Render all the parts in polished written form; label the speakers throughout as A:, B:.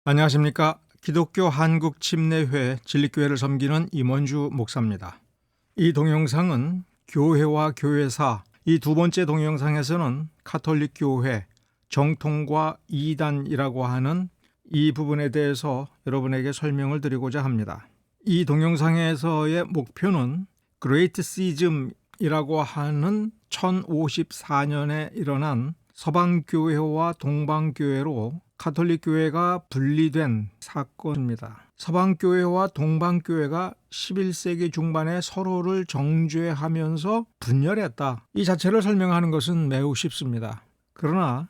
A: 안녕하십니까. 기독교 한국침례회 진리교회를 섬기는 임원주 목사입니다. 이 동영상은 교회와 교회사, 이 두 번째 동영상에서는 가톨릭 교회, 정통과 이단이라고 하는 이 부분에 대해서 여러분에게 설명을 드리고자 합니다. 이 동영상에서의 목표는 그레이트 시즘이라고 하는 1054년에 일어난 서방교회와 동방교회로 가톨릭 교회가 분리된 사건입니다. 서방교회와 동방교회가 11세기 중반에 서로를 정죄하면서 분열했다. 이 자체를 설명하는 것은 매우 쉽습니다. 그러나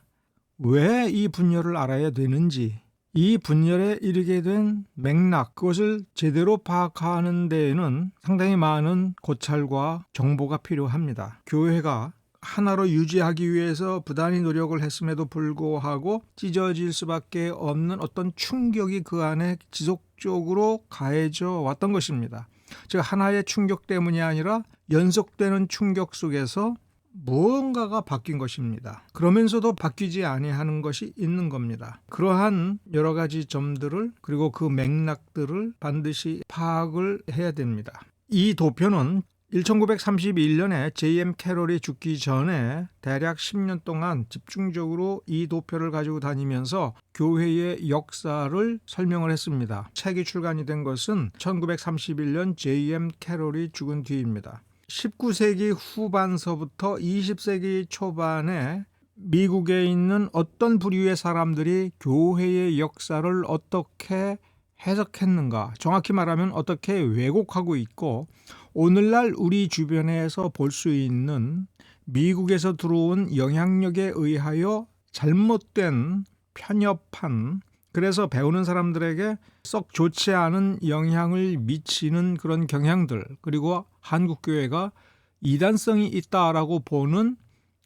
A: 왜 이 분열을 알아야 되는지, 이 분열에 이르게 된 맥락, 그것을 제대로 파악하는 데에는 상당히 많은 고찰과 정보가 필요합니다. 교회가 하나로 유지하기 위해서 부단히 노력을 했음에도 불구하고 찢어질 수밖에 없는 어떤 충격이 그 안에 지속적으로 가해져 왔던 것입니다. 즉 하나의 충격 때문이 아니라 연속되는 충격 속에서 무언가가 바뀐 것입니다. 그러면서도 바뀌지 아니하는 것이 있는 겁니다. 그러한 여러 가지 점들을 그리고 그 맥락들을 반드시 파악을 해야 됩니다. 이 도표는 1931년에 J.M. 캐롤이 죽기 전에 대략 10년 동안 집중적으로 이 도표를 가지고 다니면서 교회의 역사를 설명을 했습니다. 책이 출간이 된 것은 1931년 J.M. 캐롤이 죽은 뒤입니다. 19세기 후반서부터 20세기 초반에 미국에 있는 어떤 부류의 사람들이 교회의 역사를 어떻게 해석했는가, 정확히 말하면 어떻게 왜곡하고 있고 오늘날 우리 주변에서 볼 수 있는 미국에서 들어온 영향력에 의하여 잘못된 편협한, 그래서 배우는 사람들에게 썩 좋지 않은 영향을 미치는 그런 경향들, 그리고 한국교회가 이단성이 있다라고 보는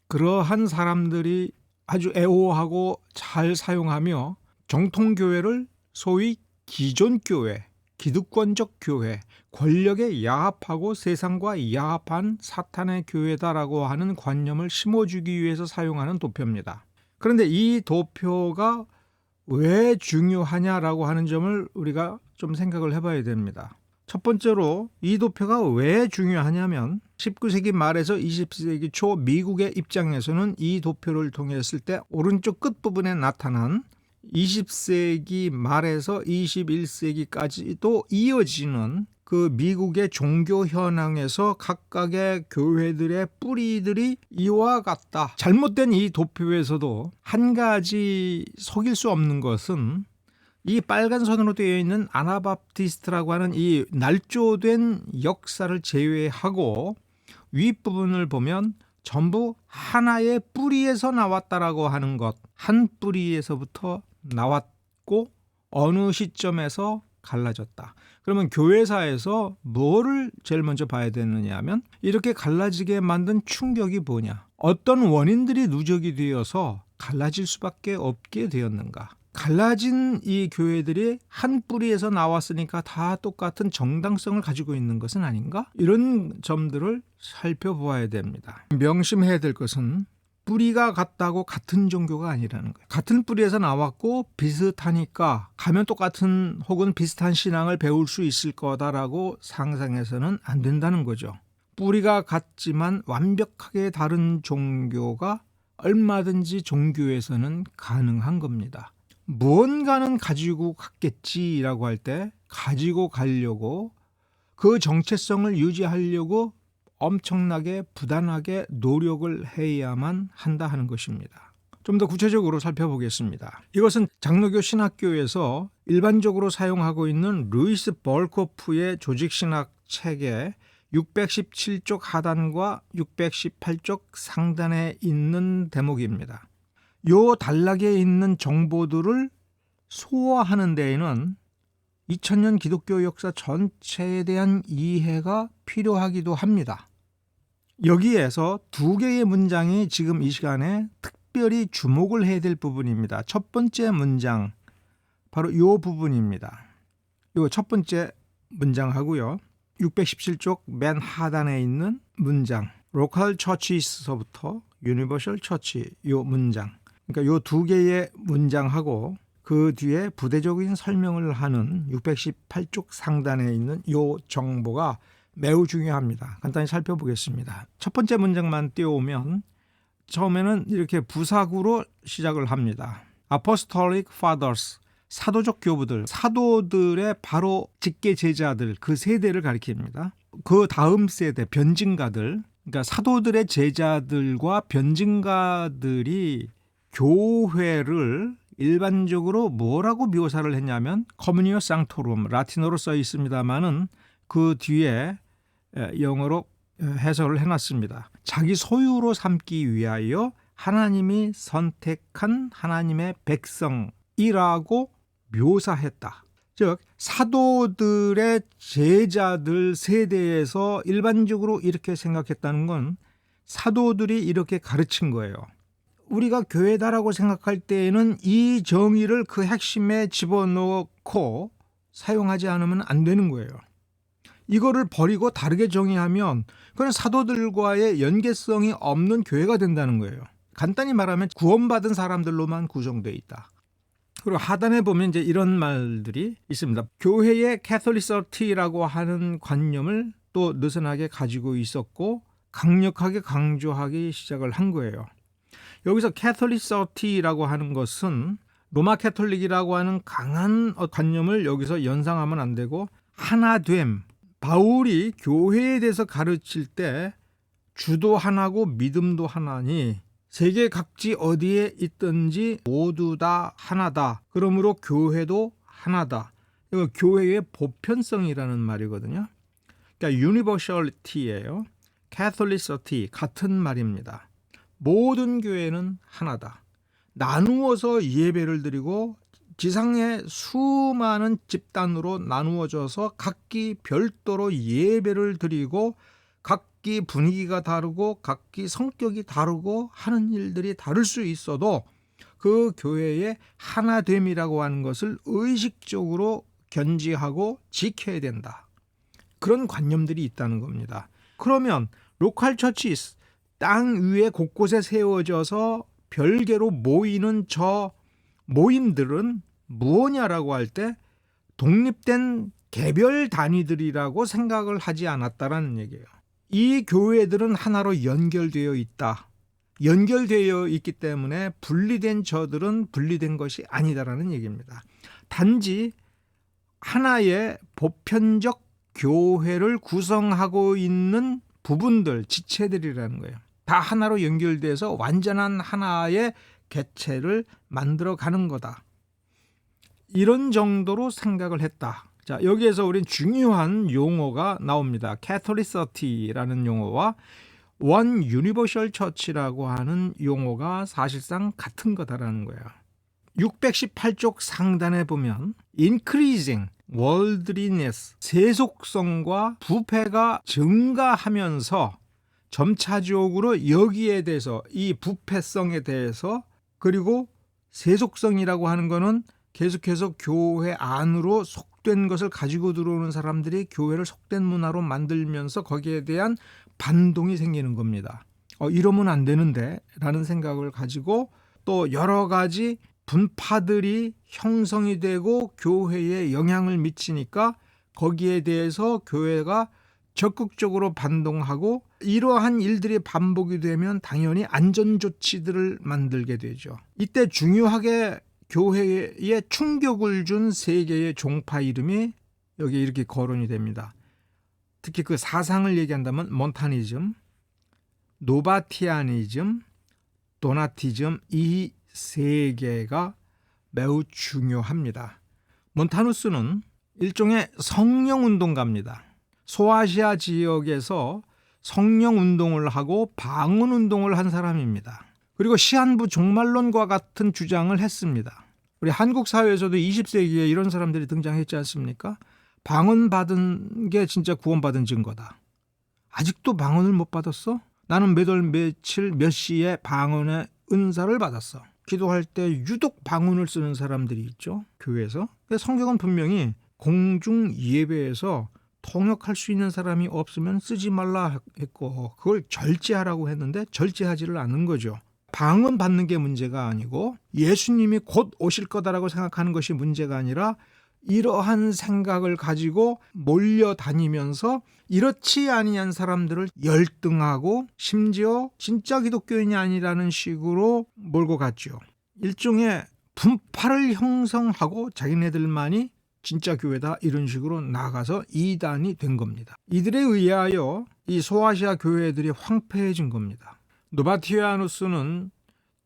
A: 그러한 사람들이 아주 애호하고 잘 사용하며 정통교회를 소위 기존교회, 기득권적 교회, 권력에 야합하고 세상과 야합한 사탄의 교회다라고 하는 관념을 심어주기 위해서 사용하는 도표입니다. 그런데 이 도표가 왜 중요하냐라고 하는 점을 우리가 좀 생각을 해봐야 됩니다. 첫 번째로 이 도표가 왜 중요하냐면 19세기 말에서 20세기 초 미국의 입장에서는 이 도표를 통했을 때 오른쪽 끝부분에 나타난 20세기 말에서 21세기까지도 이어지는 그 미국의 종교 현황에서 각각의 교회들의 뿌리들이 이와 같다. 잘못된 이 도표에서도 한 가지 속일 수 없는 것은 이 빨간 선으로 되어 있는 아나바프티스트라고 하는 이 날조된 역사를 제외하고 윗부분을 보면 전부 하나의 뿌리에서 나왔다라고 하는 것, 한 뿌리에서부터 나왔고 어느 시점에서 갈라졌다. 그러면 교회사에서 뭐를 제일 먼저 봐야 되느냐 하면 이렇게 갈라지게 만든 충격이 뭐냐, 어떤 원인들이 누적이 되어서 갈라질 수밖에 없게 되었는가. 갈라진 이 교회들이 한 뿌리에서 나왔으니까 다 똑같은 정당성을 가지고 있는 것은 아닌가? 이런 점들을 살펴보아야 됩니다. 명심해야 될 것은 뿌리가 같다고 같은 종교가 아니라는 거예요. 같은 뿌리에서 나왔고 비슷하니까 가면 똑같은 혹은 비슷한 신앙을 배울 수 있을 거다라고 상상해서는 안 된다는 거죠. 뿌리가 같지만 완벽하게 다른 종교가 얼마든지 종교에서는 가능한 겁니다. 무언가는 가지고 갔겠지라고 할 때 가지고 가려고 그 정체성을 유지하려고 엄청나게 부단하게 노력을 해야만 한다 하는 것입니다. 좀 더 구체적으로 살펴보겠습니다. 이것은 장로교 신학교에서 일반적으로 사용하고 있는 루이스 벌코프의 조직신학 책의 617쪽 하단과 618쪽 상단에 있는 대목입니다. 요 단락에 있는 정보들을 소화하는 데에는 2000년 기독교 역사 전체에 대한 이해가 필요하기도 합니다. 여기에서 두 개의 문장이 지금 이 시간에 특별히 주목을 해야 될 부분입니다. 첫 번째 문장, 바로 이 부분입니다. 이 첫 번째 문장하고요. 617쪽 맨 하단에 있는 문장, 로컬 처치에서부터 유니버셜 처치 이 문장, 그러니까 이 두 개의 문장하고 그 그 뒤에 부대적인 설명을 하는 618쪽 상단에 있는 이 정보가 매우 중요합니다. 간단히 살펴보겠습니다. 첫 번째 문장만 띄워오면 처음에는 이렇게 부사구로 시작을 합니다. Apostolic Fathers, 사도적 교부들, 사도들의 바로 직계 제자들, 그 세대를 가리킵니다. 그 다음 세대, 변증가들, 그러니까 사도들의 제자들과 변증가들이 교회를 일반적으로 뭐라고 묘사를 했냐면 커뮤니오 상토룸, 라틴어로 써 있습니다만은 그 뒤에 영어로 해설을 해놨습니다. 자기 소유로 삼기 위하여 하나님이 선택한 하나님의 백성이라고 묘사했다. 즉 사도들의 제자들 세대에서 일반적으로 이렇게 생각했다는 건 사도들이 이렇게 가르친 거예요. 우리가 교회다라고 생각할 때에는 이 정의를 그 핵심에 집어넣고 사용하지 않으면 안 되는 거예요. 이거를 버리고 다르게 정의하면 그건 사도들과의 연계성이 없는 교회가 된다는 거예요. 간단히 말하면 구원받은 사람들로만 구성되어 있다. 그리고 하단에 보면 이제 이런 말들이 있습니다. 교회의 캐톨리서티라고 하는 관념을 또 느슨하게 가지고 있었고 강력하게 강조하기 시작을 한 거예요. 여기서 캐톨리서티라고 하는 것은 로마 캐톨릭이라고 하는 강한 관념을 여기서 연상하면 안 되고 하나됨, 바울이 교회에 대해서 가르칠 때 주도 하나고 믿음도 하나니 세계 각지 어디에 있든지 모두 다 하나다. 그러므로 교회도 하나다. 이거 교회의 보편성이라는 말이거든요. 그러니까 universality예요. catholicity 같은 말입니다. 모든 교회는 하나다. 나누어서 예배를 드리고 지상의 수많은 집단으로 나누어져서 각기 별도로 예배를 드리고 각기 분위기가 다르고 각기 성격이 다르고 하는 일들이 다를 수 있어도 그 교회의 하나됨이라고 하는 것을 의식적으로 견지하고 지켜야 된다. 그런 관념들이 있다는 겁니다. 그러면 로컬 처치스, 땅 위에 곳곳에 세워져서 별개로 모이는 저 모임들은 무엇냐라고 할 때 독립된 개별 단위들이라고 생각을 하지 않았다라는 얘기예요. 이 교회들은 하나로 연결되어 있다. 연결되어 있기 때문에 분리된 저들은 분리된 것이 아니다라는 얘기입니다. 단지 하나의 보편적 교회를 구성하고 있는 부분들, 지체들이라는 거예요. 다 하나로 연결돼서 완전한 하나의 개체를 만들어가는 거다. 이런 정도로 생각을 했다. 자, 여기에서 우린 중요한 용어가 나옵니다. 캐톨리서티라는 용어와 원 유니버셜 처치라고 하는 용어가 사실상 같은 거다라는 거예요. 618쪽 상단에 보면 increasing worldliness, 세속성과 부패가 증가하면서 점차적으로 여기에 대해서 이 부패성에 대해서 그리고 세속성이라고 하는 거는 계속해서 교회 안으로 속된 것을 가지고 들어오는 사람들이 교회를 속된 문화로 만들면서 거기에 대한 반동이 생기는 겁니다. 이러면 안 되는데 라는 생각을 가지고 또 여러 가지 분파들이 형성이 되고 교회에 영향을 미치니까 거기에 대해서 교회가 적극적으로 반동하고 이러한 일들이 반복이 되면 당연히 안전조치들을 만들게 되죠. 이때 중요하게 교회에 충격을 준 세 개의 종파 이름이 여기 이렇게 거론이 됩니다. 특히 그 사상을 얘기한다면 몬타니즘, 노바티아니즘, 도나티즘 이 세 개가 매우 중요합니다. 몬타누스는 일종의 성령운동가입니다. 소아시아 지역에서 성령운동을 하고 방언운동을 한 사람입니다. 그리고 시한부 종말론과 같은 주장을 했습니다. 우리 한국 사회에서도 20세기에 이런 사람들이 등장했지 않습니까? 방언 받은 게 진짜 구원받은 증거다. 아직도 방언을 못 받았어? 나는 몇 월 며칠 몇 시에 방언의 은사를 받았어. 기도할 때 유독 방언을 쓰는 사람들이 있죠. 교회에서. 성경은 분명히 공중 예배에서 통역할 수 있는 사람이 없으면 쓰지 말라 했고 그걸 절제하라고 했는데 절제하지를 않는 거죠. 방언받는 게 문제가 아니고 예수님이 곧 오실 거다라고 생각하는 것이 문제가 아니라 이러한 생각을 가지고 몰려다니면서 이렇지 아니한 사람들을 열등하고 심지어 진짜 기독교인이 아니라는 식으로 몰고 갔죠. 일종의 분파를 형성하고 자기네들만이 진짜 교회다 이런 식으로 나가서 이단이 된 겁니다. 이들에 의하여 이 소아시아 교회들이 황폐해진 겁니다. 노바티아누스는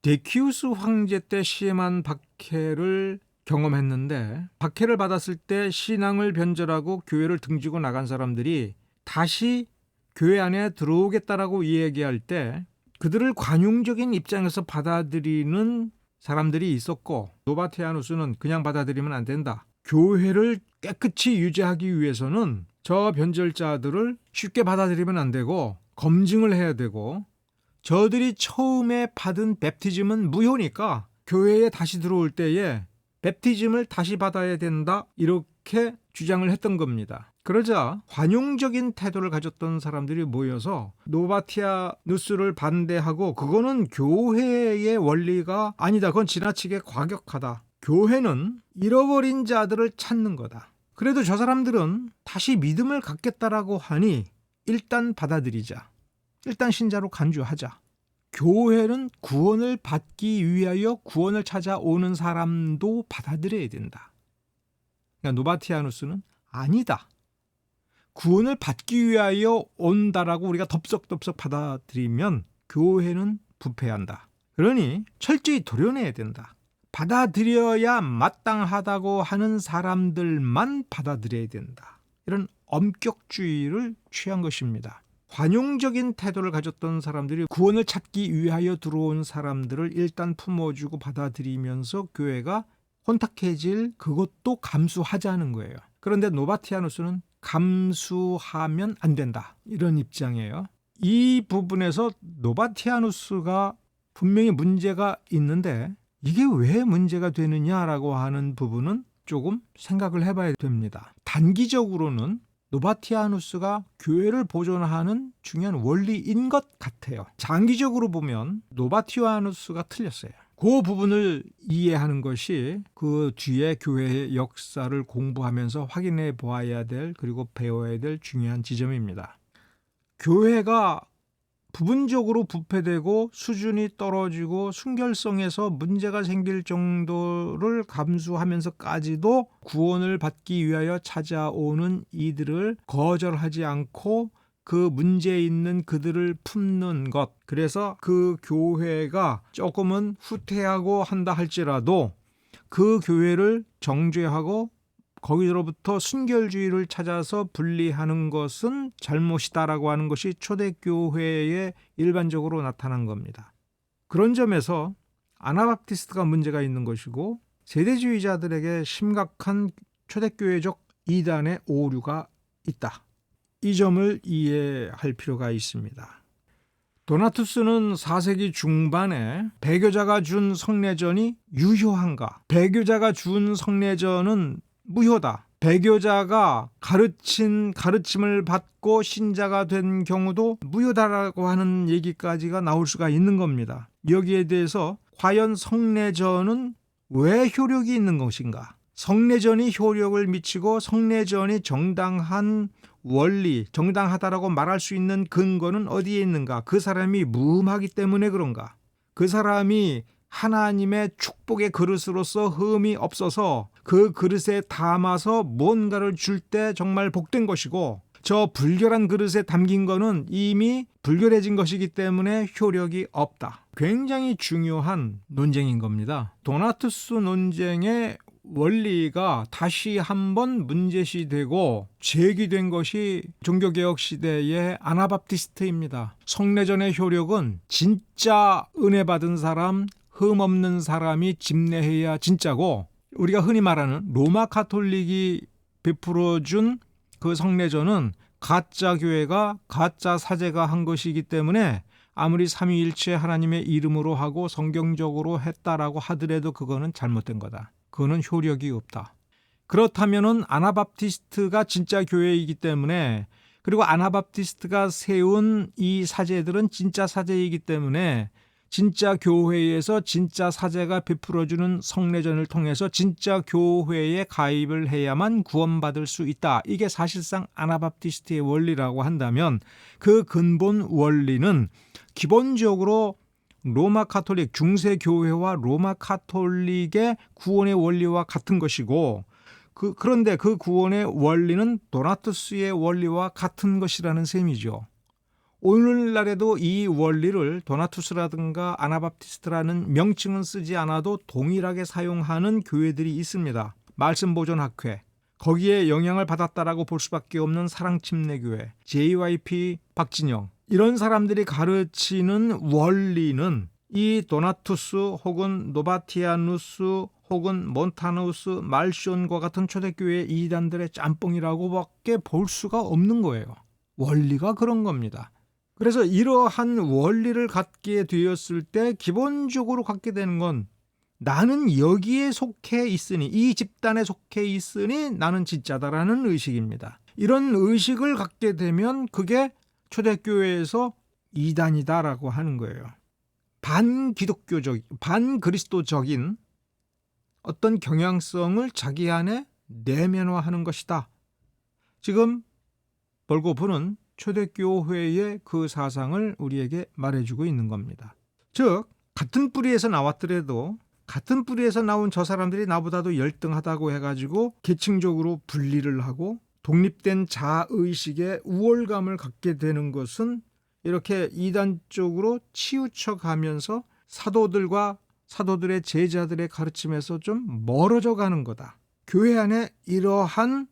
A: 데키우스 황제 때 심한 박해를 경험했는데 박해를 받았을 때 신앙을 변절하고 교회를 등지고 나간 사람들이 다시 교회 안에 들어오겠다라고 이야기할 때 그들을 관용적인 입장에서 받아들이는 사람들이 있었고, 노바티아누스는 그냥 받아들이면 안 된다. 교회를 깨끗이 유지하기 위해서는 저 변절자들을 쉽게 받아들이면 안 되고 검증을 해야 되고, 저들이 처음에 받은 뵙티즘은 무효니까 교회에 다시 들어올 때에 뵙티즘을 다시 받아야 된다, 이렇게 주장을 했던 겁니다. 그러자 관용적인 태도를 가졌던 사람들이 모여서 노바티아누스를 반대하고, 그거는 교회의 원리가 아니다, 그건 지나치게 과격하다, 교회는 잃어버린 자들을 찾는 거다, 그래도 저 사람들은 다시 믿음을 갖겠다라고 하니 일단 받아들이자, 일단 신자로 간주하자. 교회는 구원을 받기 위하여 구원을 찾아오는 사람도 받아들여야 된다. 그러니까 노바티아누스는 아니다, 구원을 받기 위하여 온다라고 우리가 덥석덥석 받아들이면 교회는 부패한다. 그러니 철저히 도려내야 된다. 받아들여야 마땅하다고 하는 사람들만 받아들여야 된다. 이런 엄격주의를 취한 것입니다. 관용적인 태도를 가졌던 사람들이 구원을 찾기 위하여 들어온 사람들을 일단 품어주고 받아들이면서 교회가 혼탁해질 그것도 감수하자는 거예요. 그런데 노바티아누스는 감수하면 안 된다, 이런 입장이에요. 이 부분에서 노바티아누스가 분명히 문제가 있는데 이게 왜 문제가 되느냐라고 하는 부분은 조금 생각을 해봐야 됩니다. 단기적으로는 노바티아누스가 교회를 보존하는 중요한 원리인 것 같아요. 장기적으로 보면 노바티아누스가 틀렸어요. 그 부분을 이해하는 것이 그 뒤에 교회의 역사를 공부하면서 확인해 보아야 될, 그리고 배워야 될 중요한 지점입니다. 교회가 부분적으로 부패되고 수준이 떨어지고 순결성에서 문제가 생길 정도를 감수하면서까지도 구원을 받기 위하여 찾아오는 이들을 거절하지 않고 그 문제 있는 그들을 품는 것, 그래서 그 교회가 조금은 후퇴하고 한다 할지라도 그 교회를 정죄하고 거기로부터 순결주의를 찾아서 분리하는 것은 잘못이다라고 하는 것이 초대교회에 일반적으로 나타난 겁니다. 그런 점에서 아나바프티스트가 문제가 있는 것이고 세대주의자들에게 심각한 초대교회적 이단의 오류가 있다. 이 점을 이해할 필요가 있습니다. 도나투스는 4세기 중반에 배교자가 준 성례전이 유효한가? 배교자가 준 성례전은 무효다. 배교자가 가르친 가르침을 받고 신자가 된 경우도 무효다라고 하는 얘기까지가 나올 수가 있는 겁니다. 여기에 대해서 과연 성례전은 왜 효력이 있는 것인가? 성례전이 효력을 미치고 성례전이 정당한 원리, 정당하다라고 말할 수 있는 근거는 어디에 있는가? 그 사람이 무음하기 때문에 그런가? 그 사람이 하나님의 축복의 그릇으로서 흠이 없어서 그 그릇에 담아서 뭔가를 줄 때 정말 복된 것이고, 저 불결한 그릇에 담긴 거는 이미 불결해진 것이기 때문에 효력이 없다. 굉장히 중요한 논쟁인 겁니다. 도나투스 논쟁의 원리가 다시 한번 문제시되고 제기된 것이 종교개혁 시대의 아나바프티스트입니다. 성례전의 효력은 진짜 은혜 받은 사람, 흠 없는 사람이 집례해야 진짜고, 우리가 흔히 말하는 로마 카톨릭이 베풀어준 그 성례전은 가짜 교회가 가짜 사제가 한 것이기 때문에 아무리 삼위일체 하나님의 이름으로 하고 성경적으로 했다라고 하더라도 그거는 잘못된 거다. 그거는 효력이 없다. 그렇다면은 아나바프티스트가 진짜 교회이기 때문에, 그리고 아나바프티스트가 세운 이 사제들은 진짜 사제이기 때문에 진짜 교회에서 진짜 사제가 베풀어주는 성례전을 통해서 진짜 교회에 가입을 해야만 구원받을 수 있다. 이게 사실상 아나바프티스트의 원리라고 한다면 그 근본 원리는 기본적으로 로마 카톨릭 중세교회와 로마 카톨릭의 구원의 원리와 같은 것이고 그런데 그 구원의 원리는 도나투스의 원리와 같은 것이라는 셈이죠. 오늘날에도 이 원리를 도나투스라든가 아나바프티스트라는 명칭은 쓰지 않아도 동일하게 사용하는 교회들이 있습니다. 말씀보존학회, 거기에 영향을 받았다라고 볼 수밖에 없는 사랑침례교회, JYP 박진영, 이런 사람들이 가르치는 원리는 이 도나투스 혹은 노바티아누스 혹은 몬타누스, 말숀과 같은 초대교회 이단들의 짬뽕이라고밖에 볼 수가 없는 거예요. 원리가 그런 겁니다. 그래서 이러한 원리를 갖게 되었을 때 기본적으로 갖게 되는 건 나는 여기에 속해 있으니, 이 집단에 속해 있으니 나는 진짜다라는 의식입니다. 이런 의식을 갖게 되면 그게 초대교회에서 이단이다라고 하는 거예요. 반기독교적, 반그리스도적인 어떤 경향성을 자기 안에 내면화하는 것이다. 지금 벌고프는 초대교회의 그 사상을 우리에게 말해주고 있는 겁니다. 즉 같은 뿌리에서 나왔더라도 같은 뿌리에서 나온 저 사람들이 나보다도 열등하다고 해가지고 계층적으로 분리를 하고 독립된 자의식에 우월감을 갖게 되는 것은 이렇게 이단적으로 치우쳐가면서 사도들과 사도들의 제자들의 가르침에서 좀 멀어져 가는 거다. 교회 안에 이러한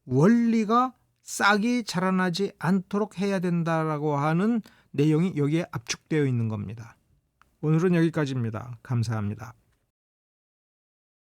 A: 원리가 싹이 자라나지 않도록 해야 된다라고 하는 내용이 여기에 압축되어 있는 겁니다. 오늘은 여기까지입니다. 감사합니다.